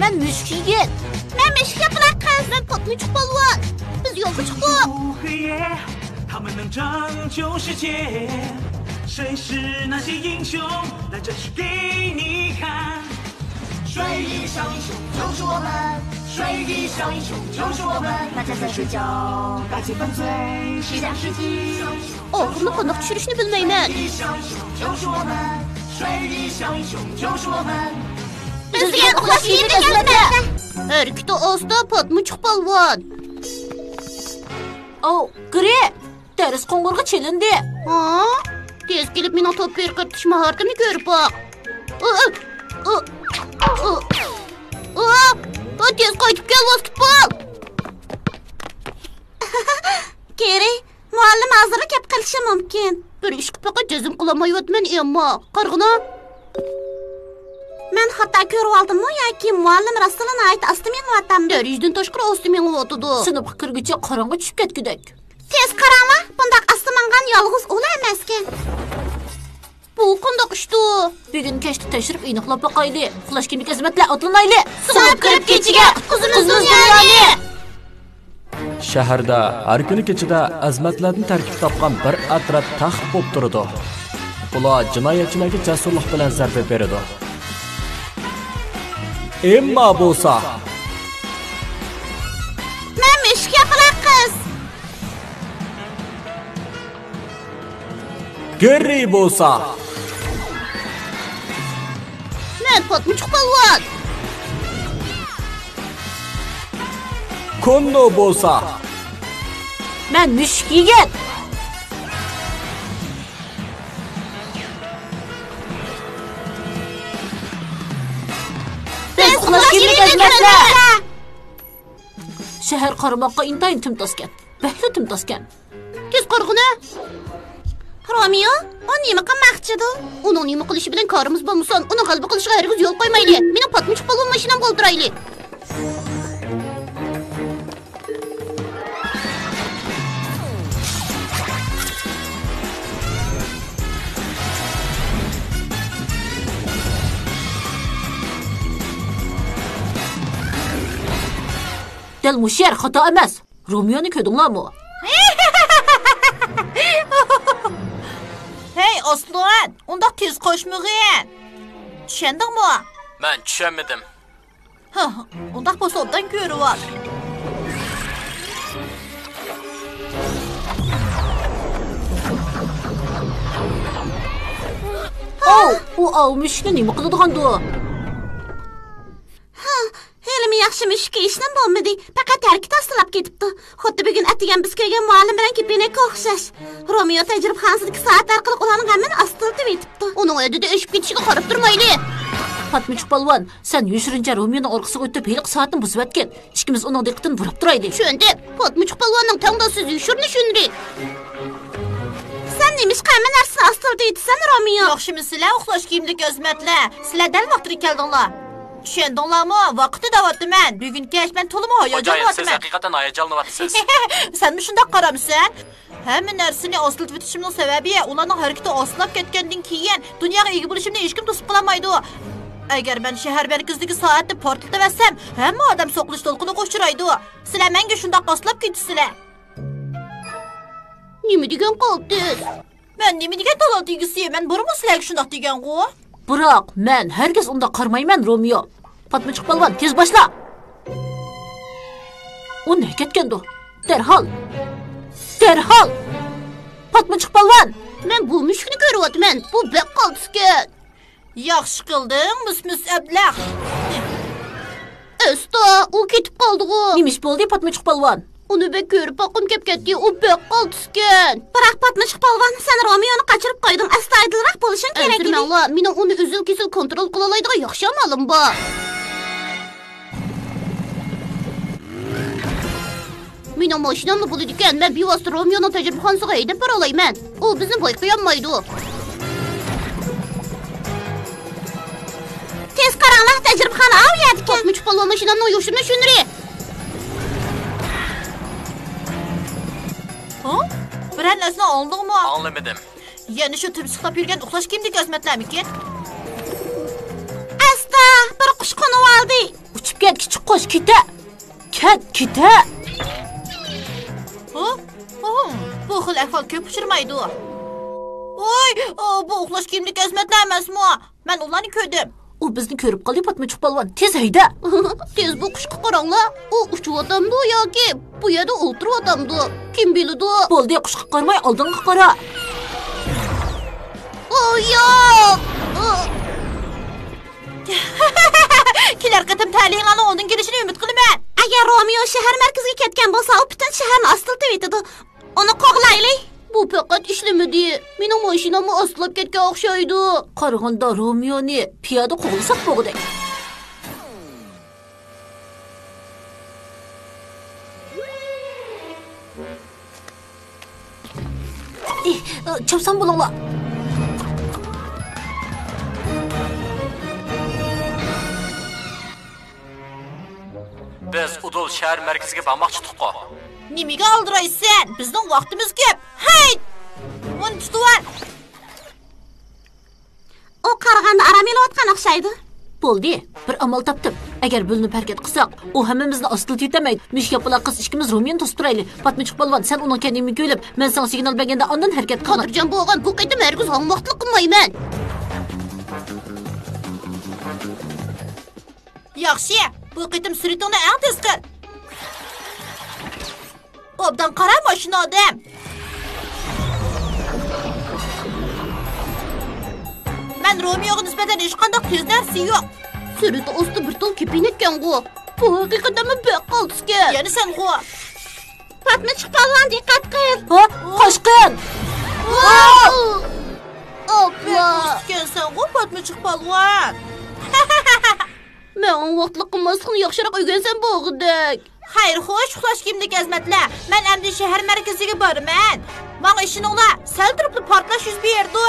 Ben müşk yigit. Ben müşk yapılan kız. Ben patlıcık balvan. Biz yolga çıktık. 他们能拯救世界，谁是那些英雄？来这是给你看。水翼小英雄就是我们，水翼小英雄就是我们。大家在睡觉，打起翡翠，西凉世纪。Ağırlık kandak çürüşünü bilmeymen. 水翼小英雄就是我们，水翼小英雄就是我们。 Bizga uxlash yigit xizmati. Harakati osta patlıcık balvan. Gire, deriz qo'ng'irg'i chelindi. Ha? Tez kelib mening top berqirtish mahoratimni ko'rib boq. Tez qaytib kel, basketbol. Gire, muallim hozir gap qilishi mumkin. Bir ish qilib faqat jazm qilolmayapman, ammo qarg'ina. Men xato ko'rib oldimmi yoki muallim rasulini ayt asti meng'atammi? Darijdan tashqari osti meng'atadi. Sinfga kirguncha qorong'i tushib ketgudek. Tez qarangmi, bundaq asti mingan yolg'iz o'la emaskan. Bu qandoq ishdi? Bugun kechda tashrif aniqlab boqayli. Uxlash kimlik xizmatlar otlanayli. Sinib kirib kechiga qutqizimiz dunyoni. Shaharda har kuni kechida azmatlardan tarkib topgan bir atraf taxt bo'lib turadi. Ular jinoyatchilarga jasurlik bilan zarba beradi. Emma bo'lsa, men mishk yapılan qiz. Geri bo'lsa, Men patlıcık balvan. Konno bo'lsa, Men mishk yigit. Uxlash yigit xizmati. Shahar qaramoqqa intayin timtosgan. Bahli timtosgan. Tez qarg'ina. Romeo, o nima qilmoqchidi? Uning nima qilishi bilan korimiz bo'lmasin, uni g'alaba qilishiga hargiz yo'l qo'ymayli. Mening patlıcık balvan mashinam qoldirayli. Del musher xato emas. Romeo'ni ko'rdinglarmi? Hey Oslan, undaq tez qo'shmag'in. Tushundingmi? men tushunmadim. Undaq bo'lsa obdan ko'rib ol. U avmishni nima qiladigandu? Helmi yaxshi mishki ishdan bo'lmadi. Faqat harakat astlab ketibdi. Xuddi bugun atigan biz kelgan muallim bilan kepinakka o'xshash. Romeo tajribaxonasidagi soat orqali ularning g'amini astiltib etibdi. Uning o'yida eshib ketishiga qarab turmayli. Fatmuch polvon, sen yushirincha Romeoning orqasiga o'tib heliq soatni buzib o'tgan. Ikkimiz uning diqqatini burib turaylik. Tushundim. Fatmuch polvonning tangdosiz yushurni tushunri. Sen nemish qayma narsani astiltib etsan, Romeo? Yaxshimi sizlar uxlash kiyimlik o'zmatlar? Sizlar dal vaqtida keldinglar. Tushundinglarmi? Vaqti davatdi men. Bugun kech men to'limi hayajonlandim. Siz haqiqatan hayajonlanyapsiz. Senmi shunday qaramsan? Hamma narsani astiltib o'tishimning sababi ularning harakati oslab ketgandan keyin dunyoga ega bo'lishimni hech kim to'sib qolmaydi. Agar men shahar markazidagi soatni portlatib olsam, hamma odam so'qilish to'lqiniga uchraydi. Sizlar menga shunday oslab ketisizlar. Nima degan qoldingiz? Men nima degan talon tegisi? Men burmi sizlarga shunday degan-ku? Biroq men herkes unda qarmayman, Romeo. Fatmuch polvon, tez boshla. U nega ketgandu? Derhol. Fatmuch polvon, men bu mushukni ko'ryapman. Bu bek qoltisgan. Yaxshi qilding, mis ablah. Usta, u ketib qoldi-ku. nima ish bo'ldi, Fatmuch polvon? Uni bek ko'rib boqim kep ketdi, u bek qoltisgan. Biroq Fatmuch polvon, sen Romeoni qochirib qo'yding. Astoydilroq bo'lishing kerak edi. Mening uni uzil-kesil kontrol qila oladigan yaxshi amalim bor. Mening mashinamni bo'ladi ekan, men bevosita Romeoning tajribaxonasiga haydab bora olayman. U bizni boyqayolmaydi. Tez qaranglar, tajribaxona olyapti. Fatmuch polvon mashinamning yoshini tushunri. Biran narsani oldingmi? Anlamadim. Yana shu timsiqlab yurgan uxlash kiyimdagi xizmatlarmikin? Asta, bir qush qo'nib oldi. Uçup ket kichik qush, keta. Keta. Bu xil ahvol ko'p uchirmaydi. Voy, bu uxlash kiyimlik Azmatlar emasmi? Men ularni ko'rdim. U bizni ko'rib qoldi, Fatma Chuqpolvon. Tez hayda. Tez bu qushqa qaranglar. U uchib yoki bu yerda o'tirib kim biladi? Bo'ldi, qushqa qarmay oldinga qara. Yo'q. Kelar qatam ta'limlarni o'zing kelishini umid qilaman. Agar Romeo shahar markaziga ketgan bo'lsa, u butun shaharni ostiltib etadi. Uni qo'g'laylik. Bu faqat ishlamadi. Mening mashinamni ostilib ketgan o'xshaydi. Qaraganda Romeoni piyoda qo'g'lasak bo'g'day. Chopsam bo'linglar. Biz Udul shahar markaziga bormoqchi tuqqo. Nimaga oldiraysan? Bizning vaqtimiz ko'p. Hey! Uni tutib. O qarag'anda aram elayotgan o'xshaydi. Bo'ldi, bir amal topdim. Agar bo'linib harakat qilsak, u hammamizni ostilib yetamaydi. Mishkaplar qiz ikkimiz Romiyon to'sib turaylik. Fatma Chuqpolvon, sen uning kendini ko'ylab, men senga signal berganda ondan harakat qil. Qodirjon bo'lgan, bu qaytim hargiz vaqtli qilmayman. Yaxshi, bu qitim suritingni eng tez qil. Obdan qara mashina odam. Men Romeo'ga nisbatan hech qanday tez narsa yo'q. Surati osti bir to'l kepinetgan-ku. Bu haqiqatdanmi beqolsga? Yana sen qo. Fatma Chuqpolvon, diqqat qil. Qo'shqin. Opla. Sen qo Fatma Chuqpolvon. Men vaqtli qilmaslikni yaxshiroq o'rgansam bo'g'dak. Xayr, xo'sh, uxlash kiyimdagi Azmatlar. Men endi shahar markaziga boraman. Menga ishinglar sal turibli portlash yuz berdi.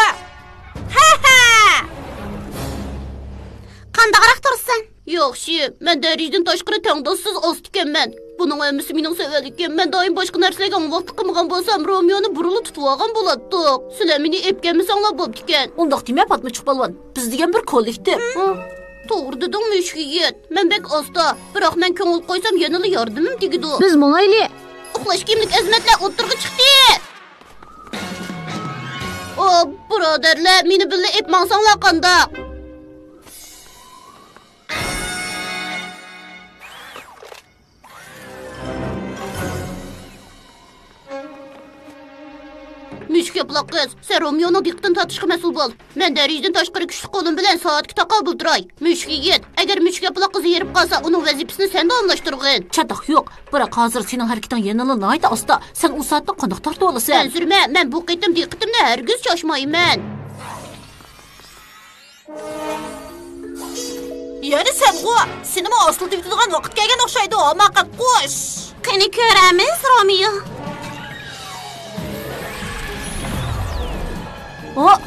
Qandaqroq tursan? Yaxshi, men darajadan tashqari tangdossiz ost ekanman. Buning hammasi mening savolikim. Men doim boshqa narsalarga vaqt qilmagan bo'lsam, Romeoni burilib tutib olgan bo'ladi. Sizlar meni epganmisanglar bo'pti ekan. Undaq dema, Fatma Chuqpolvon. Biz degan bir kollektiv. To'g'ri dedingmi, ishkiyet? Men bek osta, biroq men ko'ngil qo'ysam yanada yordamim tegadi. Biz mo'ngayli. Uxlash kiyimlik Azmatlar o'tirg'i chiqdi. O, birodarlar, meni billa epmansanglar qandaq? Müşkapla qiz, sen Romeo'ning diqqatini tortishga mas'ul bo'l. Men darajadan tashqari kuchli qo'lim bilan soatga taqobil turay. Müşkiyet, agar Müşkapla qiz yerib qolsa, uning vazifasini sen davomlashtirgin. Chatoq yo'q. Biroq hozir sening harakating yanada noyta osta. Sen u soatda qandoq tortib olasan? Ta'zirma, men bu qitim diqqatimni hargiz shoshmayman. Yana sen qo. Sinema ostilib turgan vaqt kelgan o'xshaydi, omaqat qo'sh. Qani ko'ramiz, Romeo. Wow!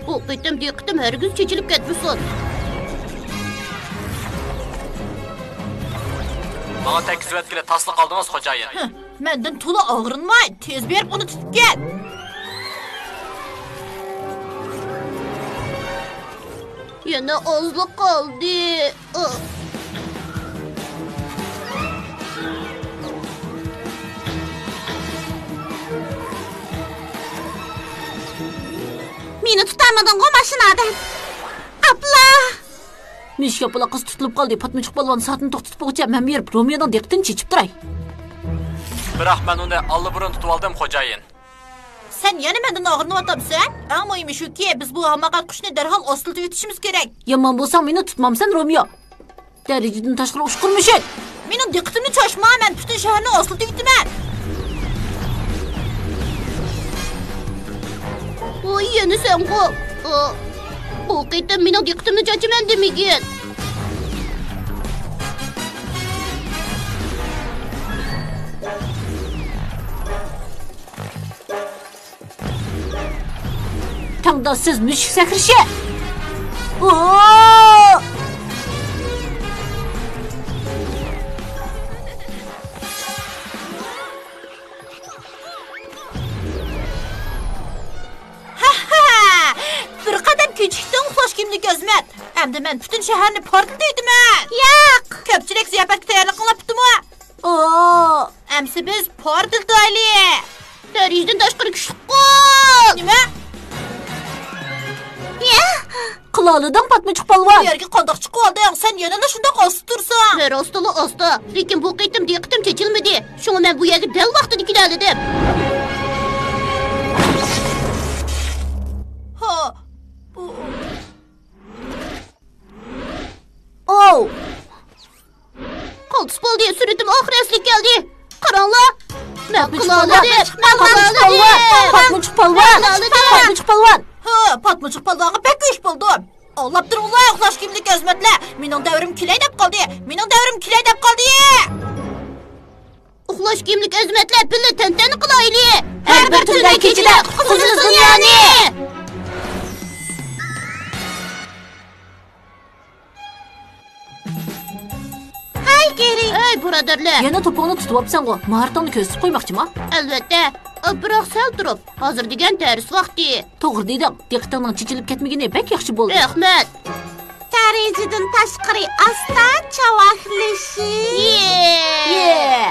Bu qitim diqqatim hargiz chechilib ketmasin. Bana tekizvetgile tasliq aldınız xo'jayin. Mendan to'la og'rinmay, tez berib uni tutib ket. Yana ozliq qoldi. Meni tutamading-ku mashinadan. Apla! Mishkapla qiz tutilib qoldi. Fatma Chuqpolvon soatni to'xtatib qo'ycha, men berib Romeoning diqqatini chechib turay. Biroq men uni alliburun tutib oldim xo'jayin. Sen yana mendan og'rinayapsan? Eng muhimi shuki, biz bu hamoqat qushni darhol ostiltib yutishimiz kerak. Yomon bo'lsang meni tutmamsan, Romeo. Darajadan tashqari ushqirmishing. Mening diqqatimni choshma, men butun shaharni ostiltib yutaman. Voy, yana sen qo. Bu qitim mening diqqatimni chochaman demagin. Tangdossiz mushuk sakrishi. Endi men bütün shaharni portlaydiman. Yo'q. Ko'pchilik ziyofatga tayyorlik qilibdimi? Oo. Amsi biz portlaydi. Darajdan tashqari kuchli qo'l. Nima? Qilolidan patmuchuq polvon. Yerga qandoq chiqib olding? Sen yana shundoq osib tursan. Her ostali osta. Lekin bu qitim diqqatim chechilmadi. Shunga men bu yerga dal vaqtida keldim. Ha. Oh. Qo'ltis bo'ldi, suratim oxirasiga keldi. Qaranglar. Men qiloladim. Patmuchuq polvon. Patmuchuq polvon. Ha, patmuchuq polvonga pek ish bo'ldim. Ollab turinglar, uxlash kimlik azmatlar. Mening davrim kelay deb qoldi. Uxlash kiyimlik azmatlar pilla tantana qilaylik. Har bir tunda kechida qutqizamiz dunyoni. Hay Geri. Ey birodarlar. Yana to'pog'ini tutib olibsan-ku. Mahartonni ko'rsatib qo'ymoqchimi? Albatta. Biroq sal turib, hozir degan dars vaqti. To'g'ri dedim. Diqqatingning chechilib ketmagani bek yaxshi bo'ldi. Rahmat. Darajadan tashqari asta chavaxlishi. Yeah.